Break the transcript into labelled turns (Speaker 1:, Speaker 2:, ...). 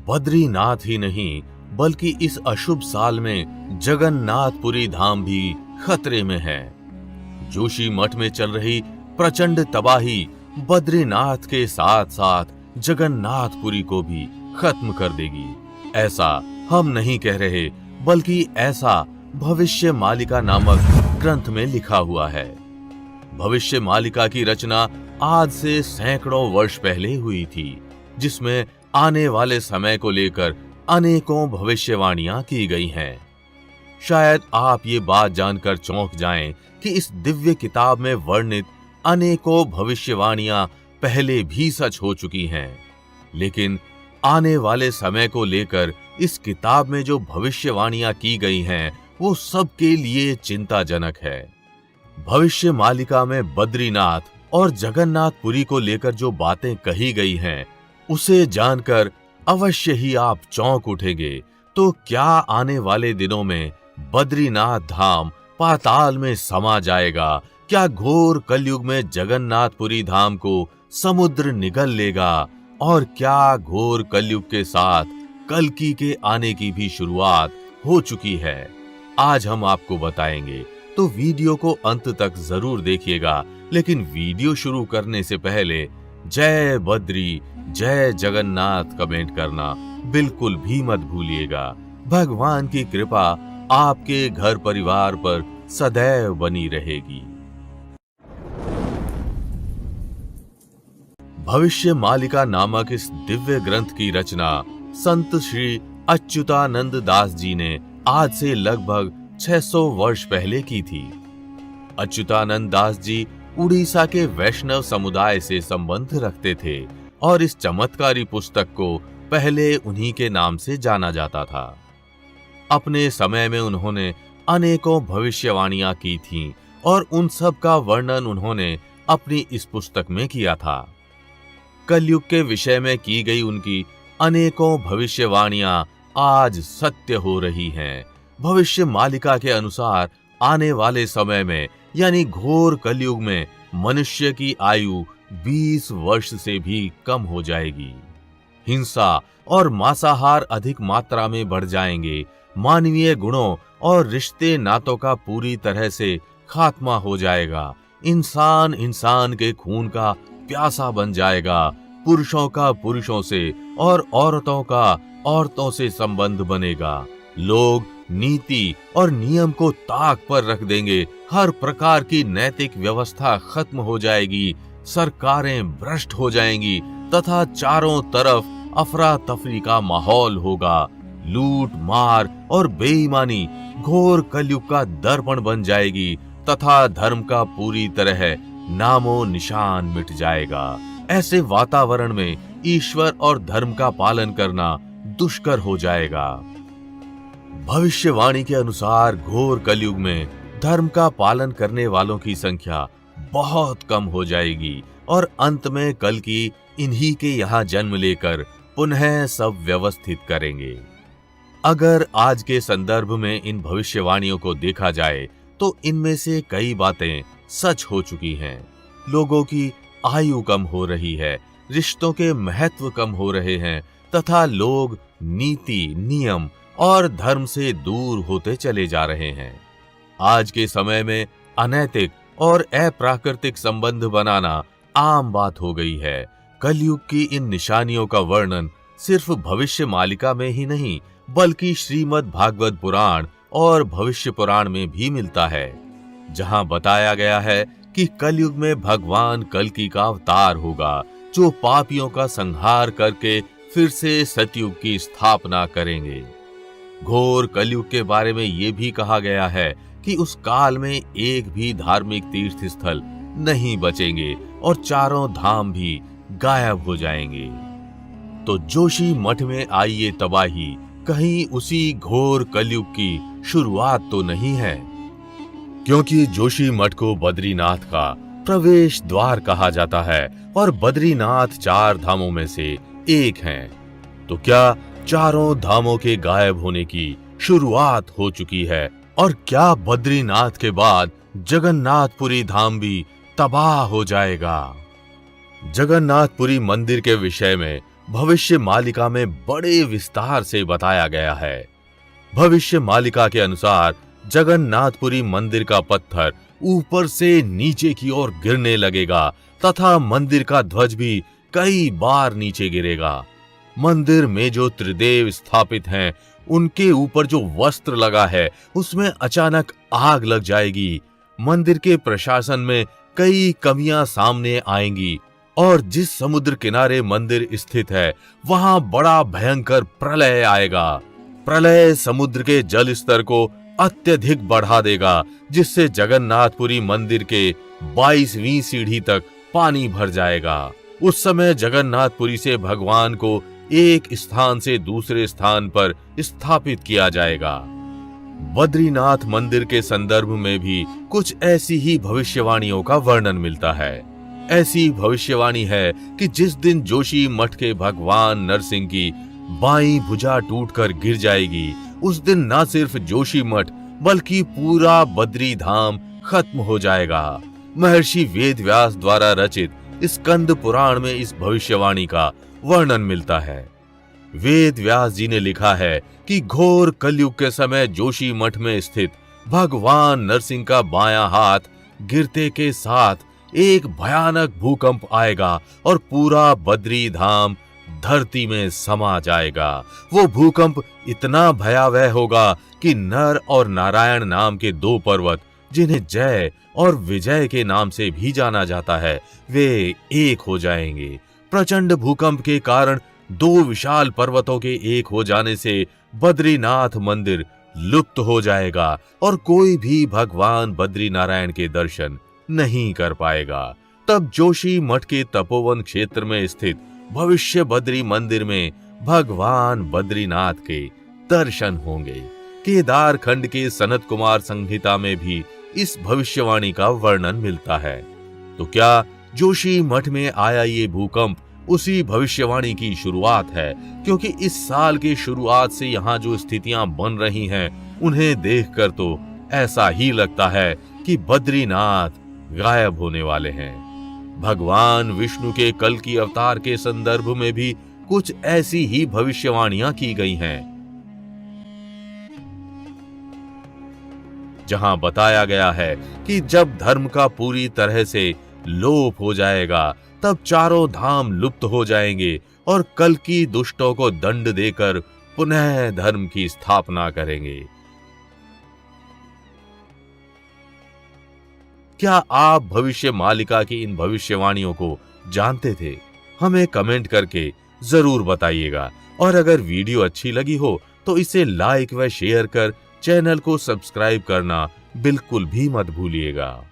Speaker 1: बद्रीनाथ ही नहीं बल्कि इस अशुभ साल में जगन्नाथपुरी धाम भी खतरे में है। जोशी मठ में चल रही प्रचंड तबाही बद्रीनाथ के साथ साथ जगन्नाथपुरी को भी खत्म कर देगी। ऐसा हम नहीं कह रहे, बल्कि ऐसा भविष्य मालिका नामक ग्रंथ में लिखा हुआ है। भविष्य मालिका की रचना आज से सैकड़ों वर्ष पहले हुई थी, जिसमें आने वाले समय को लेकर अनेकों भविष्यवाणियां की गई हैं। शायद आप ये बात जानकर चौंक जाएं कि इस दिव्य किताब में वर्णित अनेकों भविष्यवाणियां पहले भी सच हो चुकी हैं, लेकिन आने वाले समय को लेकर इस किताब में जो भविष्यवाणियां की गई हैं, वो सबके लिए चिंताजनक है। भविष्य मालिका में बद्रीनाथ और जगन्नाथपुरी को लेकर जो बातें कही गई हैं, उसे जानकर अवश्य ही आप चौंक उठेंगे। तो क्या आने वाले दिनों में बद्रीनाथ धाम पाताल में समा जाएगा? क्या घोर कलयुग में जगन्नाथपुरी धाम को समुद्र निगल लेगा? और क्या घोर कलयुग के साथ कल्कि के आने की भी शुरुआत हो चुकी है? आज हम आपको बताएंगे, तो वीडियो को अंत तक जरूर देखिएगा। लेकिन वीडियो शुरू करने से पहले जय बद्री जय जगन्नाथ कमेंट करना बिल्कुल भी मत भूलिएगा। भगवान की कृपा आपके घर परिवार पर सदैव बनी रहेगी। भविष्य मालिका नामक इस दिव्य ग्रंथ की रचना संत श्री अच्युतानंद दास जी ने आज से लगभग 600 वर्ष पहले की थी। अच्युतानंद दास जी उड़ीसा के वैष्णव समुदाय से संबंध रखते थे और इस चमत्कारी पुस्तक को पहले उन्हीं के नाम से जाना जाता था। अपने समय में उन्होंने अनेकों भविष्यवाणियां की थीं और उन सब का वर्णन उन्होंने अपनी इस पुस्तक में किया था। कलयुग के विषय में की गई उनकी अनेकों भविष्यवाणियां आज सत्य हो रही हैं। भविष्य मालिका के अनुसार आने वाले समय में यानी घोर कलयुग में मनुष्य की आयु 20 वर्ष से भी कम हो जाएगी। हिंसा और मांसाहार अधिक मात्रा में बढ़ जाएंगे। मानवीय गुणों और रिश्ते नातों का पूरी तरह से खात्मा हो जाएगा। इंसान इंसान के खून का प्यासा बन जाएगा। पुरुषों का पुरुषों से और औरतों का औरतों से संबंध बनेगा। लोग नीति और नियम को ताक पर रख देंगे। हर प्रकार की नैतिक व्यवस्था खत्म हो जाएगी। सरकारें भ्रष्ट हो जाएंगी तथा चारों तरफ अफरा तफरी का माहौल होगा। लूट मार और बेईमानी घोर कलयुग का दर्पण बन जाएगी तथा धर्म का पूरी तरह नामो निशान मिट जाएगा। ऐसे वातावरण में ईश्वर और धर्म का पालन करना दुष्कर हो जाएगा। भविष्यवाणी के अनुसार घोर कलयुग में धर्म का पालन करने वालों की संख्या बहुत कम हो जाएगी और अंत में कल्कि इन्हीं के यहाँ जन्म लेकर पुनः सब व्यवस्थित करेंगे। अगर आज के संदर्भ में इन भविष्यवाणियों को देखा जाए तो इनमें से कई बातें सच हो चुकी हैं। लोगों की आयु कम हो रही है, रिश्तों के महत्व कम हो रहे हैं तथा लोग नीति, नियम और धर्म से दूर होते चले जा रहे हैं। आज के समय में अनैतिक और अप्राकृतिक संबंध बनाना आम बात हो गई है। कलयुग की इन निशानियों का वर्णन सिर्फ भविष्य मालिका में ही नहीं बल्कि श्रीमद् भागवत पुराण और भविष्य पुराण में भी मिलता है, जहां बताया गया है कि कलयुग में भगवान कल्कि का अवतार होगा, जो पापियों का संहार करके फिर से सतयुग की स्थापना करेंगे। घोर कलयुग के बारे में ये भी कहा गया है कि उस काल में एक भी धार्मिक तीर्थ स्थल नहीं बचेंगे और चारों धाम भी गायब हो जाएंगे। तो जोशी मठ में आई ये तबाही कहीं उसी घोर कलयुग की शुरुआत तो नहीं है? क्योंकि जोशी मठ को बद्रीनाथ का प्रवेश द्वार कहा जाता है और बद्रीनाथ 4 धामों में से एक हैं। तो क्या चारों धामों के गायब होने की शुरुआत हो चुकी है? और क्या बद्रीनाथ के बाद जगन्नाथपुरी धाम भी तबाह हो जाएगा? जगन्नाथपुरी मंदिर के विषय में भविष्य मालिका में बड़े विस्तार से बताया गया है। भविष्य मालिका के अनुसार जगन्नाथपुरी मंदिर का पत्थर ऊपर से नीचे की ओर गिरने लगेगा तथा मंदिर का ध्वज भी कई बार नीचे गिरेगा। मंदिर में जो त्रिदेव स्थापित हैं, उनके ऊपर जो वस्त्र लगा है उसमें अचानक आग लग जाएगी। मंदिर के प्रशासन में कई कमियां सामने आएंगी और जिस समुद्र किनारे मंदिर स्थित है वहां बड़ा भयंकर प्रलय आएगा। प्रलय समुद्र के जल स्तर को अत्यधिक बढ़ा देगा, जिससे जगन्नाथपुरी मंदिर के 22वीं सीढ़ी तक पानी भर जाएगा। उस समय जगन्नाथपुरी से भगवान को एक स्थान से दूसरे स्थान पर स्थापित किया जाएगा। बद्रीनाथ मंदिर के संदर्भ में भी कुछ ऐसी ही भविष्यवाणियों का वर्णन मिलता है। ऐसी भविष्यवाणी है कि जिस दिन जोशी मठ के भगवान नरसिंह की बाईं भुजा टूटकर गिर जाएगी, उस दिन न सिर्फ जोशी मठ बल्कि पूरा बद्री धाम खत्म हो जाएगा। महर्षि वेदव्यास द्वारा रचित स्कंद पुराण में इस भविष्यवाणी का वर्णन मिलता है। वेद व्यास जी ने लिखा है कि घोर कलयुग के समय जोशी मठ में स्थित भगवान नरसिंह का बायां हाथ गिरते के साथ एक भयानक भूकंप आएगा और पूरा बद्री धाम धरती में समा जाएगा। वो भूकंप इतना भयावह होगा कि नर और नारायण नाम के दो पर्वत, जिन्हें जय और विजय के नाम से भी जाना जाता है, वे एक हो जाएंगे। प्रचंड भूकंप के कारण दो विशाल पर्वतों के एक हो जाने से बद्रीनाथ मंदिर लुप्त हो जाएगा और कोई भी भगवान बद्रीनारायण के दर्शन नहीं कर पाएगा। तब जोशी मठ के तपोवन क्षेत्र में स्थित भविष्य बद्री मंदिर में भगवान बद्रीनाथ के दर्शन होंगे। केदार खंड के सनत कुमार संहिता में भी इस भविष्यवाणी का वर्णन मिलता है। तो क्या जोशी मठ में आया ये भूकंप उसी भविष्यवाणी की शुरुआत है? क्योंकि इस साल की शुरुआत से यहाँ जो स्थितियां बन रही हैं, उन्हें देखकर तो ऐसा ही लगता है कि बद्रीनाथ गायब होने वाले हैं। भगवान विष्णु के कल की अवतार के संदर्भ में भी कुछ ऐसी ही भविष्यवाणियां की गई हैं, जहां बताया गया है कि जब धर्म का पूरी तरह से लोप हो जाएगा, तब चारों धाम लुप्त हो जाएंगे और कल की दुष्टों को दंड देकर पुनः धर्म की स्थापना करेंगे। क्या आप भविष्य मालिका की इन भविष्यवाणियों को जानते थे? हमें कमेंट करके जरूर बताइएगा। और अगर वीडियो अच्छी लगी हो तो इसे लाइक व शेयर कर चैनल को सब्सक्राइब करना बिल्कुल भी मत भूलिएगा।